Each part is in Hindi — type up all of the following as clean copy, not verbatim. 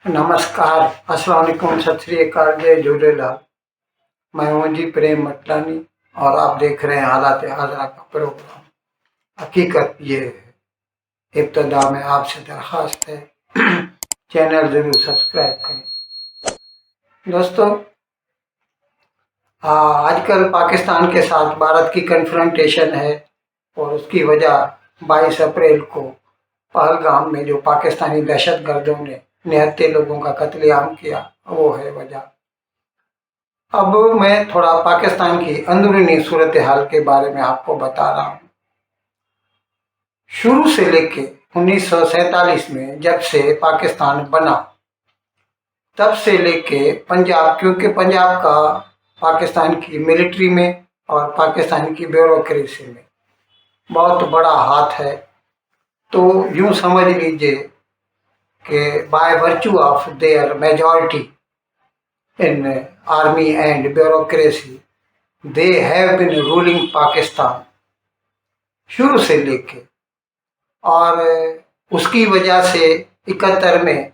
नमस्कार, अस्सलाम वालेकुम, सत श्री अकाल, जय झूलेलाल। मैं हूं जी प्रेम मटलानी और आप देख रहे हैं हालात हाजरा का प्रोग्राम। हकीकत ये है। इब्तदा में आपसे दरख्वास्त है चैनल जरूर सब्सक्राइब करें। दोस्तों, आजकल पाकिस्तान के साथ भारत की कन्फ्रंटेशन है और उसकी वजह 22 अप्रैल को पहलगाम में जो पाकिस्तानी दहशतगर्दों ने निहत्थे लोगों का कत्लेआम किया, वो है वजह। अब मैं थोड़ा पाकिस्तान की अंदरूनी सूरत हाल के बारे में आपको बता रहा हूँ। शुरू से लेके 1947 में जब से पाकिस्तान बना, तब से लेके पंजाब, क्योंकि पंजाब का पाकिस्तान की मिलिट्री में और पाकिस्तान की ब्यूरोक्रेसी में बहुत बड़ा हाथ है। तो यूं समझ लीजिए कि by virtue of their majority in army and bureaucracy they have been ruling Pakistan शुरू से लेके। और उसकी वजह से 71 में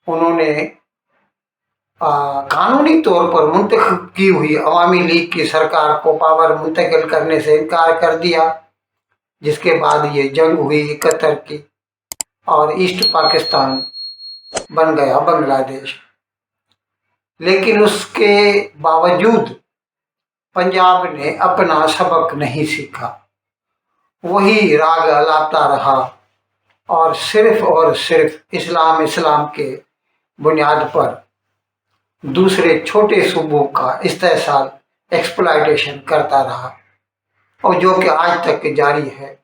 उन्होंने कानूनी तौर पर मुंतखब की हुई अवामी लीग की सरकार को पावर मुंतकिल करने से इनकार कर दिया, जिसके बाद ये जंग हुई 71 की और ईस्ट पाकिस्तान बन गया बांग्लादेश। लेकिन उसके बावजूद पंजाब ने अपना सबक नहीं सीखा, वही राग अलापता रहा और सिर्फ इस्लाम के बुनियाद पर दूसरे छोटे सूबों का इस्तेहसाल, एक्सप्लॉयटेशन करता रहा, और जो कि आज तक जारी है।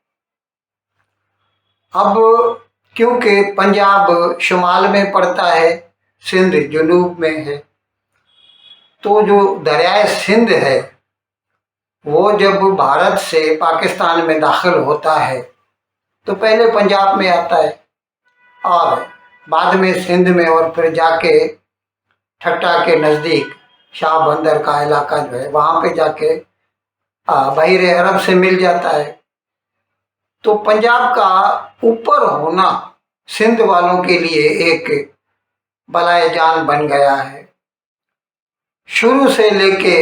अब क्योंकि पंजाब शुमाल में पड़ता है, सिंध जुनूब में है, तो जो दरियाए सिंध है वो जब भारत से पाकिस्तान में दाखिल होता है तो पहले पंजाब में आता है और बाद में सिंध में, और फिर जाके ठट्टा के नज़दीक शाह बंदर का इलाका जो है वहाँ पे जाके बहिर अरब से मिल जाता है। तो पंजाब का ऊपर होना सिंध वालों के लिए एक बलाए जान बन गया है। शुरू से लेके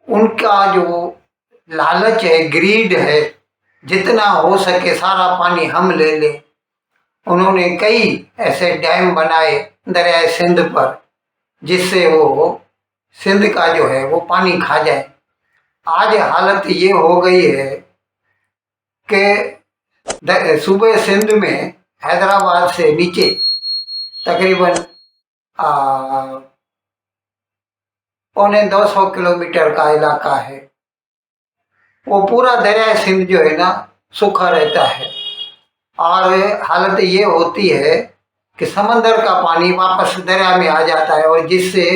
उनका जो लालच है, ग्रीड है, जितना हो सके सारा पानी हम ले लें। उन्होंने कई ऐसे डैम बनाए दरियाए सिंध पर, जिससे वो सिंध का जो है वो पानी खा जाए। आज हालत ये हो गई है कि सूबे सिंध में हैदराबाद से नीचे तकरीबन 250 किलोमीटर का इलाका है, वो पूरा दरिया सिंध जो है ना सूखा रहता है। और हालत ये होती है कि समंदर का पानी वापस दरिया में आ जाता है और जिससे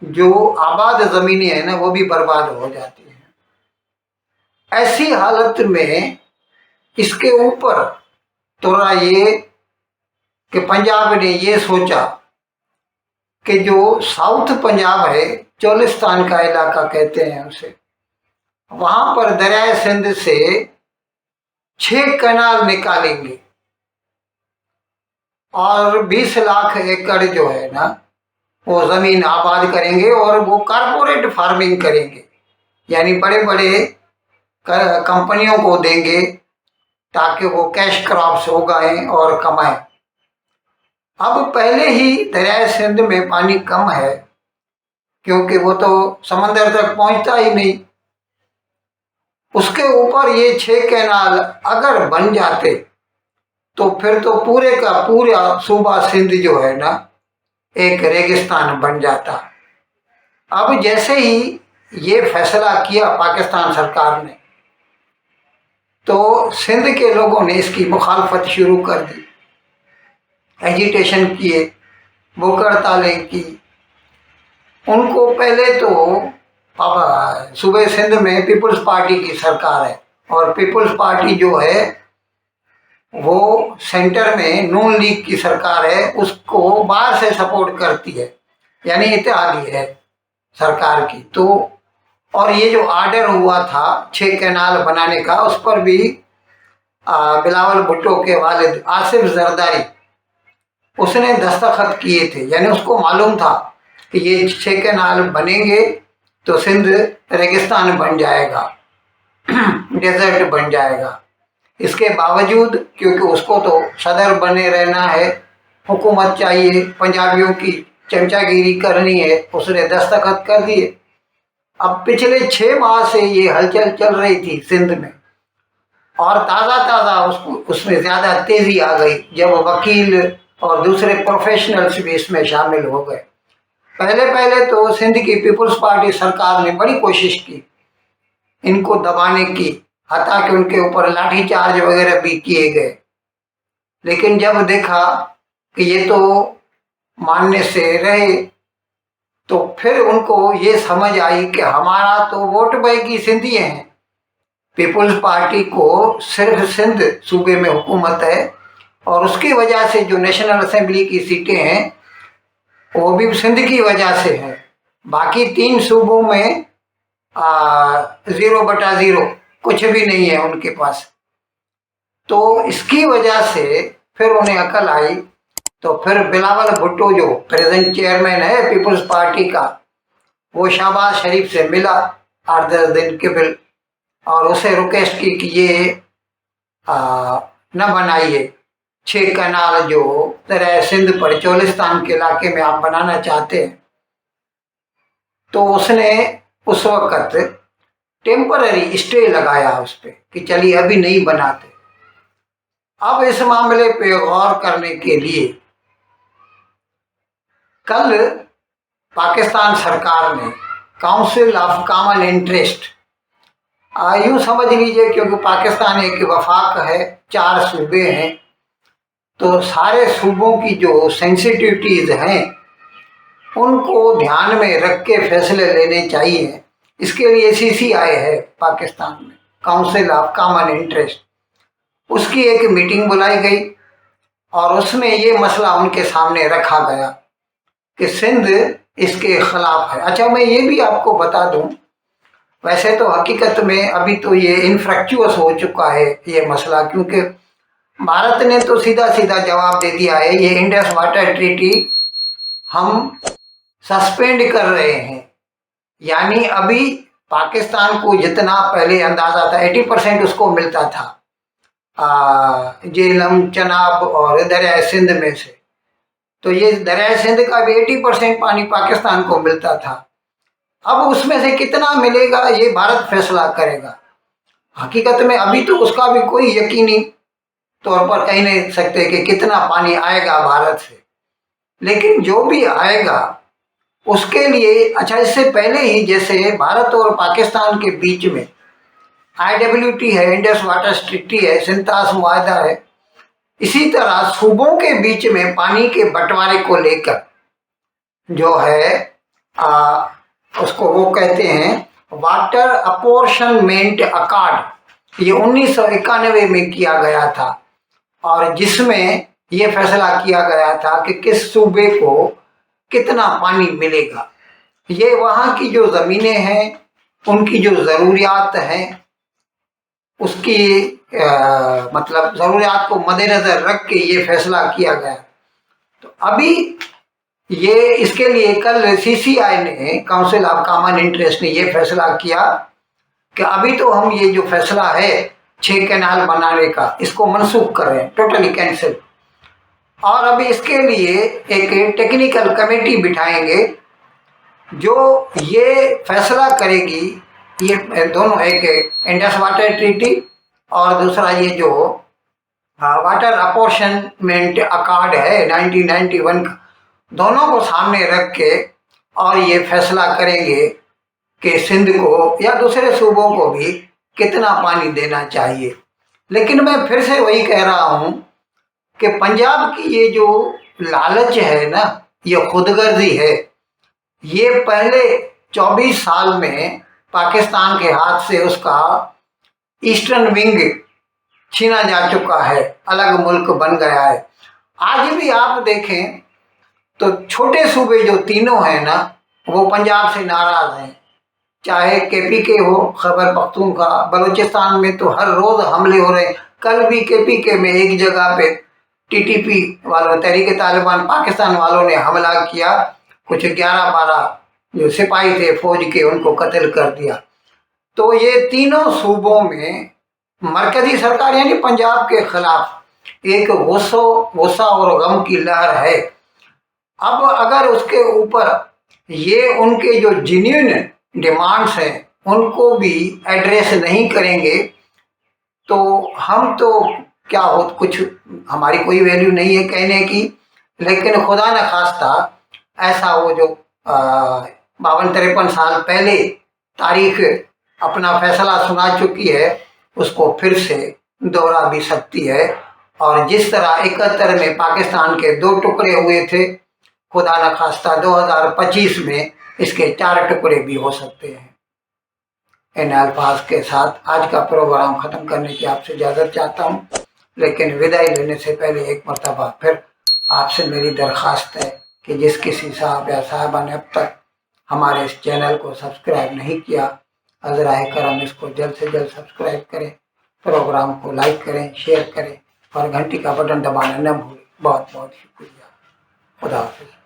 जो आबाद ज़मीनें हैं ना वो भी बर्बाद हो जाती हैं। ऐसी हालत में इसके ऊपर थोड़ा ये कि पंजाब ने ये सोचा कि जो साउथ पंजाब है, चोलिस्तान का इलाका कहते हैं उसे, वहां पर दरियाए सिंध से 6 कैनाल निकालेंगे और 20 लाख एकड़ जो है ना वो जमीन आबाद करेंगे और वो कारपोरेट फार्मिंग करेंगे, यानी बड़े बड़े कंपनियों को देंगे ताकि वो कैश क्रॉप्स उगाएं और कमाएं। अब पहले ही दरियाए सिंध में पानी कम है क्योंकि वो तो समंदर तक पहुंचता ही नहीं। उसके ऊपर ये 6 कैनाल अगर बन जाते तो फिर तो पूरे का पूरा सूबा सिंध जो है ना एक रेगिस्तान बन जाता। अब जैसे ही ये फैसला किया पाकिस्तान सरकार ने, तो सिंध के लोगों ने इसकी मुखालफत शुरू कर दी, एजिटेशन किए, भूख हड़तालें की। उनको पहले तो सूबे सिंध में पीपल्स पार्टी की सरकार है और पीपल्स पार्टी जो है वो सेंटर में नून लीग की सरकार है, उसको बाहर से सपोर्ट करती है, यानी इत्तेहादी है सरकार की। तो और ये जो आर्डर हुआ था 6 कैनाल बनाने का, उस पर भी बिलावल भुट्टो के वालिद आसिफ जरदारी उसने दस्तखत किए थे, यानी उसको मालूम था कि ये 6 कैनाल बनेंगे तो सिंध रेगिस्तान बन जाएगा, डेजर्ट बन जाएगा। इसके बावजूद, क्योंकि उसको तो सदर बने रहना है, हुकूमत चाहिए, पंजाबियों की चमचागिरी करनी है, उसने दस्तखत कर दिए। अब पिछले 6 माह से ये हलचल चल रही थी सिंध में, और ताज़ा ताज़ा उसमें ज़्यादा तेज़ी आ गई जब वकील और दूसरे प्रोफेशनल्स भी इसमें शामिल हो गए। पहले पहले तो सिंध की पीपल्स पार्टी सरकार ने बड़ी कोशिश की इनको दबाने की, हत्या कि उनके ऊपर लाठीचार्ज वगैरह भी किए गए। लेकिन जब देखा कि ये तो मानने से रहे, तो फिर उनको ये समझ आई कि हमारा तो वोट बैंक ही सिंधी हैं, पीपल्स पार्टी को सिर्फ सिंध सूबे में हुकूमत है, और उसकी वजह से जो नेशनल असेंबली की सीटें हैं वो भी सिंध की वजह से है। बाकी 3 सूबों में 0/0 कुछ भी नहीं है उनके पास। तो इसकी वजह से फिर उन्हें अकल आई, तो फिर बिलावल भुट्टो जो प्रेजेंट चेयरमैन है पीपल्स पार्टी का, वो शहबाज शरीफ से मिला 8-10 दिन के बिल, और उसे रिक्वेस्ट की कि ये न बनाइए 6 कैनाल जो दरिया सिंध पर चोलिस्तान के इलाके में आप बनाना चाहते हैं। तो उसने उस वक्त टेम्पररी स्टे लगाया उस पर कि चलिए अभी नहीं बनाते। अब इस मामले पे गौर करने के लिए कल पाकिस्तान सरकार ने काउंसिल ऑफ कॉमन इंटरेस्ट, यूँ समझ लीजिए, क्योंकि पाकिस्तान एक वफाक है, 4 सूबे हैं, तो सारे सूबों की जो सेंसिटिविटीज़ हैं उनको ध्यान में रख के फैसले लेने चाहिए। इसके लिए CCI है पाकिस्तान में, काउंसिल ऑफ कॉमन इंटरेस्ट। उसकी एक मीटिंग बुलाई गई और उसमें ये मसला उनके सामने रखा गया कि सिंध इसके खिलाफ है। अच्छा, मैं ये भी आपको बता दूं, वैसे तो हकीकत में अभी तो ये इनफ्रैक्चुअस हो चुका है ये मसला, क्योंकि भारत ने तो सीधा सीधा जवाब दे दिया है, ये इंडस वाटर ट्रीटी हम सस्पेंड कर रहे हैं। यानी अभी पाकिस्तान को जितना पहले अंदाजा था 80% उसको मिलता था झेलम, चनाब और दरिया सिंध में से, तो ये दरिया सिंध का भी 80% पानी पाकिस्तान को मिलता था। अब उसमें से कितना मिलेगा ये भारत फैसला करेगा। हकीकत में अभी तो उसका भी कोई यकीनी तौर पर कह नहीं सकते कि कितना पानी आएगा भारत से, लेकिन जो भी आएगा उसके लिए, अच्छा इससे पहले ही जैसे भारत और पाकिस्तान के बीच में IWT है, इंडस वाटर ट्रीटी है, सिंतास मुआहदा है, इसी तरह सूबों के बीच में पानी के बंटवारे को लेकर जो है उसको वो कहते हैं वाटर अपोर्शनमेंट अकॉर्ड, ये 1991 में किया गया था, और जिसमें ये फैसला किया गया था कि किस सूबे को कितना पानी मिलेगा। ये वहाँ की जो ज़मीनें हैं, उनकी जो ज़रूरियात हैं, उसकी मतलब ज़रूरियात को मद्देनज़र रख के ये फैसला किया गया। तो अभी ये इसके लिए कल CCI ने, काउंसिल ऑफ कॉमन इंटरेस्ट ने ये फैसला किया कि अभी तो हम ये जो फैसला है 6 कैनाल बनाने का, इसको मनसूख कर रहे हैं, टोटली कैंसिल। और अभी इसके लिए एक टेक्निकल कमेटी बिठाएंगे जो ये फैसला करेगी, ये दोनों, एक इंडस वाटर ट्रीटी और दूसरा ये जो वाटर अपोर्शनमेंट अकॉर्ड है 1991 का, दोनों को सामने रख के और ये फैसला करेंगे कि सिंध को या दूसरे सूबों को भी कितना पानी देना चाहिए। लेकिन मैं फिर से वही कह रहा हूँ कि पंजाब की ये जो लालच है ना, ये खुदगर्जी है, ये पहले 24 साल में पाकिस्तान के हाथ से उसका ईस्टर्न विंग छीना जा चुका है, अलग मुल्क बन गया है। आज भी आप देखें तो छोटे सूबे जो तीनों हैं ना, वो पंजाब से नाराज हैं, चाहे KPK हो, खैबर पख्तूनख्वा, बलूचिस्तान में तो हर रोज हमले हो रहे हैं। कल भी KPK में एक जगह पे टीटीपी वालों, तहरीक तालिबान पाकिस्तान वालों ने हमला किया, कुछ 11-12 जो सिपाही थे फौज के उनको कत्ल कर दिया। तो ये तीनों सूबों में मरकजी सरकार यानी पंजाब के खिलाफ एक गुस्सा और गम की लहर है। अब अगर उसके ऊपर ये उनके जो जेन्युइन डिमांड्स हैं उनको भी एड्रेस नहीं करेंगे तो हम तो क्या हो, कुछ हमारी कोई वैल्यू नहीं है कहने की। लेकिन खुदा न खास्ता ऐसा वो जो 52-53 साल पहले तारीख अपना फैसला सुना चुकी है उसको फिर से दोहरा भी सकती है। और जिस तरह 71 में पाकिस्तान के 2 टुकड़े हुए थे, खुदा न खास्ता 2025 में इसके 4 टुकड़े भी हो सकते हैं। इन अल्फाज के साथ आज का प्रोग्राम ख़त्म करने की आपसे इजाज़त चाहता हूँ, लेकिन विदाई लेने से पहले एक मरतबा फिर आपसे मेरी दरख्वास्त है कि जिस किसी साहब या साहबा ने अब तक हमारे इस चैनल को सब्सक्राइब नहीं किया, अज़राए करम इसको जल्द से जल्द सब्सक्राइब करें, प्रोग्राम को लाइक करें, शेयर करें और घंटी का बटन दबाना न भूलें। बहुत बहुत शुक्रिया। खुदा हाफ़िज़।